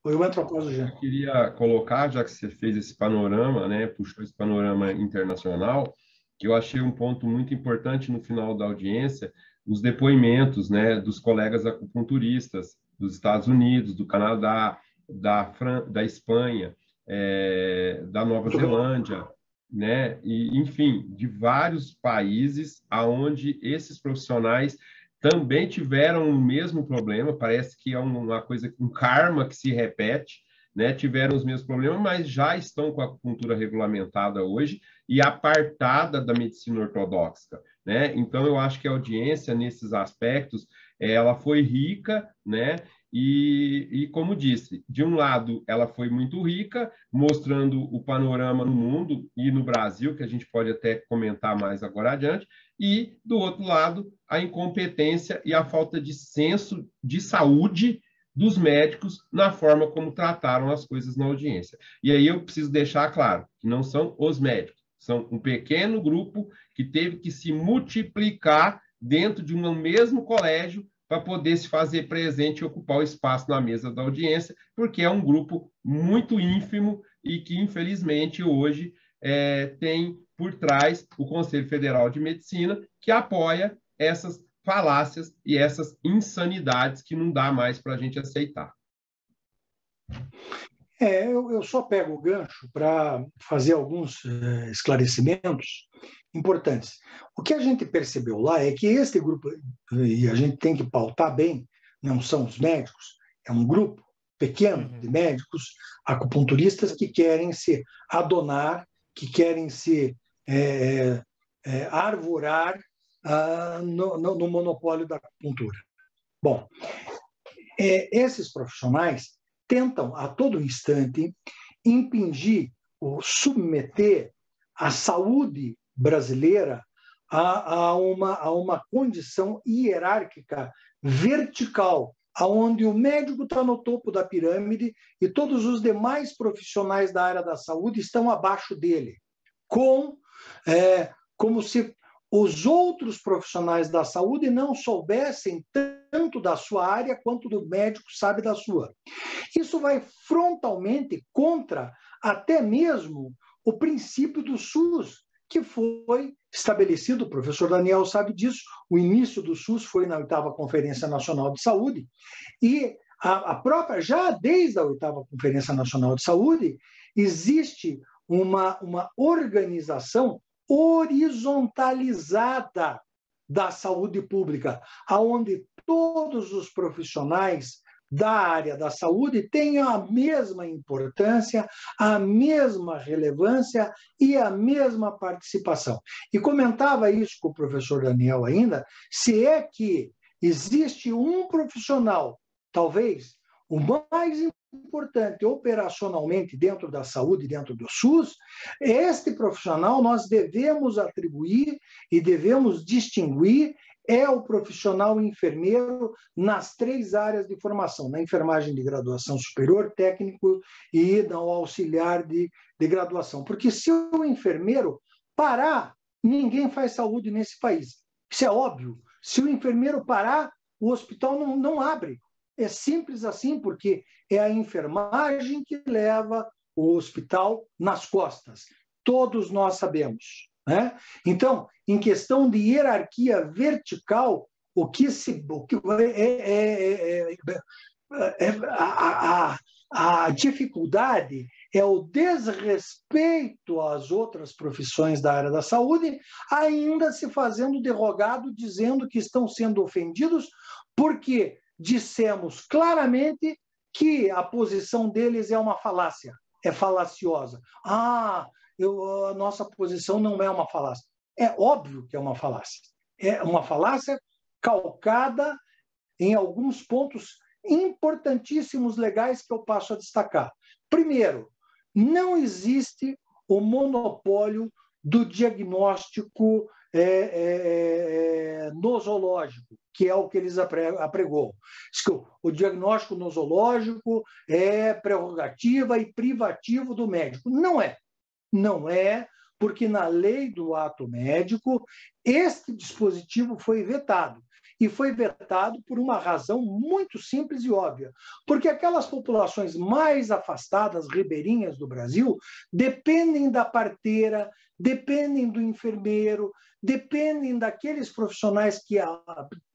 Eu entro após o Jean. Eu queria colocar, já que você fez esse panorama, né, puxou esse panorama internacional, que eu achei um ponto muito importante no final da audiência, os depoimentos, né, dos colegas acupunturistas dos Estados Unidos, do Canadá, da Espanha, da Nova Muito bem. Zelândia, né, e, enfim, de vários países aonde esses profissionais também tiveram o mesmo problema, parece que é uma coisa, um karma que se repete, né, tiveram os mesmos problemas, mas já estão com a acupuntura regulamentada hoje e apartada da medicina ortodoxa, né? Então, eu acho que a audiência, nesses aspectos, ela foi rica, né? E, como disse, de um lado, ela foi muito rica, mostrando o panorama no mundo e no Brasil, que a gente pode até comentar mais agora adiante, e, do outro lado, a incompetência e a falta de senso de saúde dos médicos na forma como trataram as coisas na audiência. E aí eu preciso deixar claro que não são os médicos, são um pequeno grupo que teve que se multiplicar dentro de um mesmo colégio para poder se fazer presente e ocupar o espaço na mesa da audiência, porque é um grupo muito ínfimo e que, infelizmente, hoje tem por trás o Conselho Federal de Medicina, que apoia essas falácias e essas insanidades que não dá mais para a gente aceitar. Eu só pego o gancho para fazer alguns esclarecimentos importantes. O que a gente percebeu lá é que este grupo, e a gente tem que pautar bem, não são os médicos, é um grupo pequeno de médicos acupunturistas que querem se adonar, que querem se arvorar no monopólio da acupuntura. Bom, esses profissionais tentam a todo instante impingir ou submeter a saúde brasileira a uma condição hierárquica vertical, onde o médico está no topo da pirâmide e todos os demais profissionais da área da saúde estão abaixo dele, como se os outros profissionais da saúde não soubessem tanto da sua área quanto do médico sabe da sua. Isso vai frontalmente contra até mesmo o princípio do SUS, que foi estabelecido, o professor Daniel sabe disso, o início do SUS foi na 8ª Conferência Nacional de Saúde, e a própria, já desde a 8ª Conferência Nacional de Saúde, existe uma organização horizontalizada da saúde pública, onde todos os profissionais da área da saúde têm a mesma importância, a mesma relevância e a mesma participação. E comentava isso com o professor Daniel ainda, se é que existe um profissional, talvez o mais importante operacionalmente dentro da saúde, dentro do SUS, este profissional nós devemos atribuir e devemos distinguir o profissional enfermeiro nas 3 áreas de formação, na enfermagem de graduação superior, técnico e no auxiliar de graduação. Porque se o enfermeiro parar, ninguém faz saúde nesse país. Isso é óbvio. Se o enfermeiro parar, o hospital não abre. É simples assim, porque é a enfermagem que leva o hospital nas costas. Todos nós sabemos, né? Então, em questão de hierarquia vertical, a dificuldade é o desrespeito às outras profissões da área da saúde, ainda se fazendo de rogado, dizendo que estão sendo ofendidos, porque dissemos claramente que a posição deles é uma falácia, é falaciosa. A nossa posição não é uma falácia. É óbvio que é uma falácia. É uma falácia calcada em alguns pontos importantíssimos legais que eu passo a destacar. Primeiro, não existe o monopólio do diagnóstico nosológico, que é o que eles apregou. O diagnóstico nosológico é prerrogativa e privativo do médico. Não é. Não é, porque na lei do ato médico, este dispositivo foi vetado. e foi vetado por uma razão muito simples e óbvia, porque aquelas populações mais afastadas, ribeirinhas do Brasil, dependem da parteira, dependem do enfermeiro, dependem daqueles profissionais que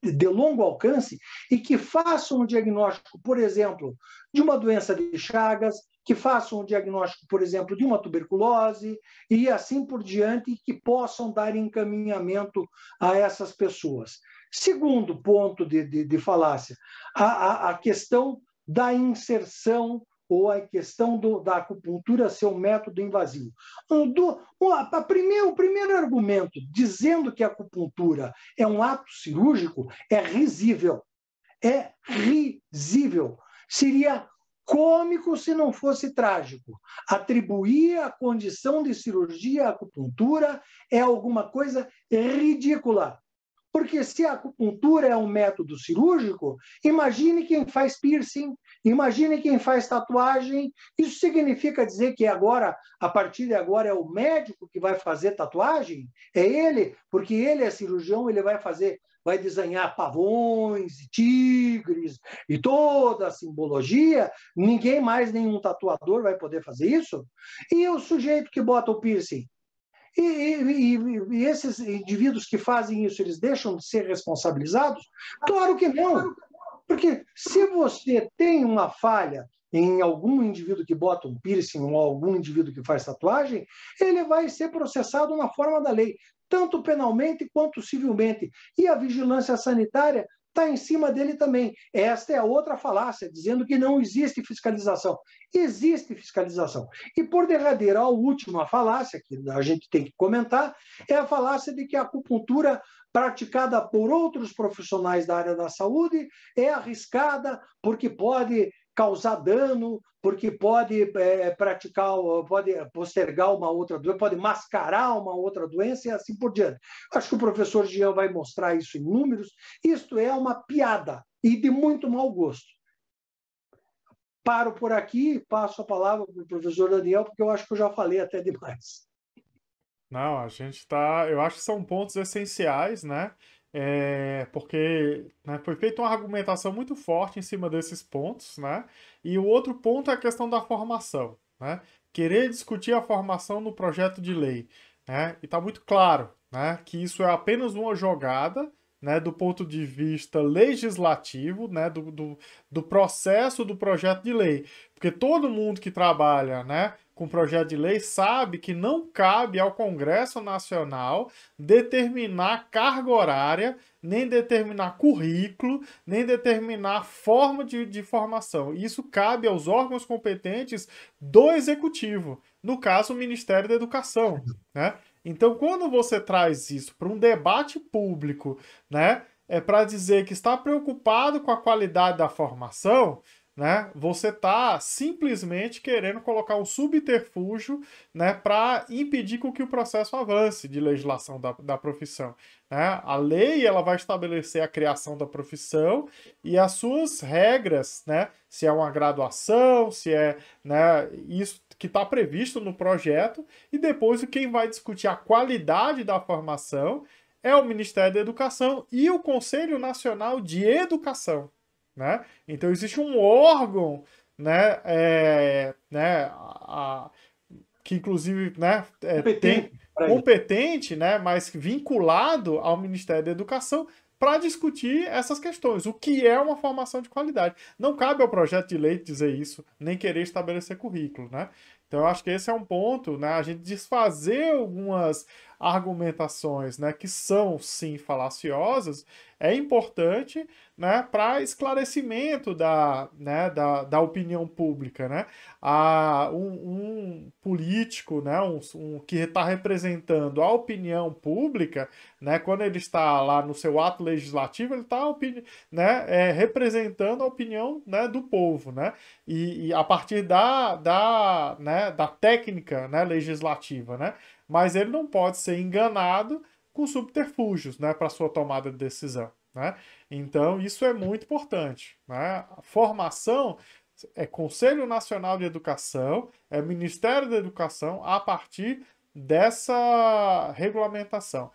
de longo alcance e que façam o diagnóstico, por exemplo, de uma doença de Chagas, que façam o diagnóstico, por exemplo, de uma tuberculose e assim por diante, e que possam dar encaminhamento a essas pessoas. Segundo ponto de falácia, a questão da inserção ou a questão da acupuntura ser um método invasivo. O primeiro argumento dizendo que a acupuntura é um ato cirúrgico é risível. É risível. Seria cômico se não fosse trágico. Atribuir a condição de cirurgia à acupuntura é alguma coisa ridícula. Porque se a acupuntura é um método cirúrgico, imagine quem faz piercing, imagine quem faz tatuagem. Isso significa dizer que agora, a partir de agora, é o médico que vai fazer tatuagem? É ele, porque ele é cirurgião, ele vai desenhar pavões, tigres e toda a simbologia. Ninguém mais, nenhum tatuador vai poder fazer isso? E o sujeito que bota o piercing? E esses indivíduos que fazem isso, eles deixam de ser responsabilizados? Claro que não. Porque se você tem uma falha em algum indivíduo que bota um piercing ou algum indivíduo que faz tatuagem, ele vai ser processado na forma da lei, tanto penalmente quanto civilmente. E a vigilância sanitária está em cima dele também. Esta é a outra falácia, dizendo que não existe fiscalização. Existe fiscalização. E, por derradeira, a última falácia, que a gente tem que comentar, é a falácia de que a acupuntura praticada por outros profissionais da área da saúde é arriscada porque pode causar dano, porque pode pode postergar uma outra doença, pode mascarar uma outra doença e assim por diante. Acho que o professor Jean vai mostrar isso em números. Isto é uma piada e de muito mau gosto. Paro por aqui e passo a palavra para o professor Daniel, porque eu acho que eu já falei até demais. Não, a gente tá. Eu acho que são pontos essenciais, né? Porque né, foi feita uma argumentação muito forte em cima desses pontos, né? E o outro ponto é a questão da formação, né? Querer discutir a formação no projeto de lei, né? E tá muito claro, né, que isso é apenas uma jogada, né, do ponto de vista legislativo, né, do processo do projeto de lei. Porque todo mundo que trabalha, né, com projeto de lei sabe que não cabe ao Congresso Nacional determinar carga horária, nem determinar currículo, nem determinar forma de formação. Isso cabe aos órgãos competentes do Executivo, no caso, o Ministério da Educação, né? Então, quando você traz isso para um debate público, né, é para dizer que está preocupado com a qualidade da formação, né, você está simplesmente querendo colocar um subterfúgio, né, para impedir com que o processo avance de legislação da profissão. Né? A lei ela vai estabelecer a criação da profissão e as suas regras, né, se é uma graduação, se é, né, isso que está previsto no projeto, e depois quem vai discutir a qualidade da formação é o Ministério da Educação e o Conselho Nacional de Educação. Né? Então existe um órgão, né, que inclusive, né, tem competente, né, mas vinculado ao Ministério da Educação para discutir essas questões. O que é uma formação de qualidade? Não cabe ao projeto de lei dizer isso, nem querer estabelecer currículo, né? Então eu acho que esse é um ponto, né, a gente desfazer algumas argumentações, né, que são sim falaciosas, é importante, né, para esclarecimento né, da opinião pública, né? Um político, né, que está representando a opinião pública, né, quando ele está lá no seu ato legislativo, ele está né, representando a opinião, né, do povo, né? E a partir né, da técnica, né, legislativa, né? Mas ele não pode ser enganado com subterfúgios, né, para sua tomada de decisão, né? Então, isso é muito importante, né? A formação é Conselho Nacional de Educação, é Ministério da Educação a partir dessa regulamentação.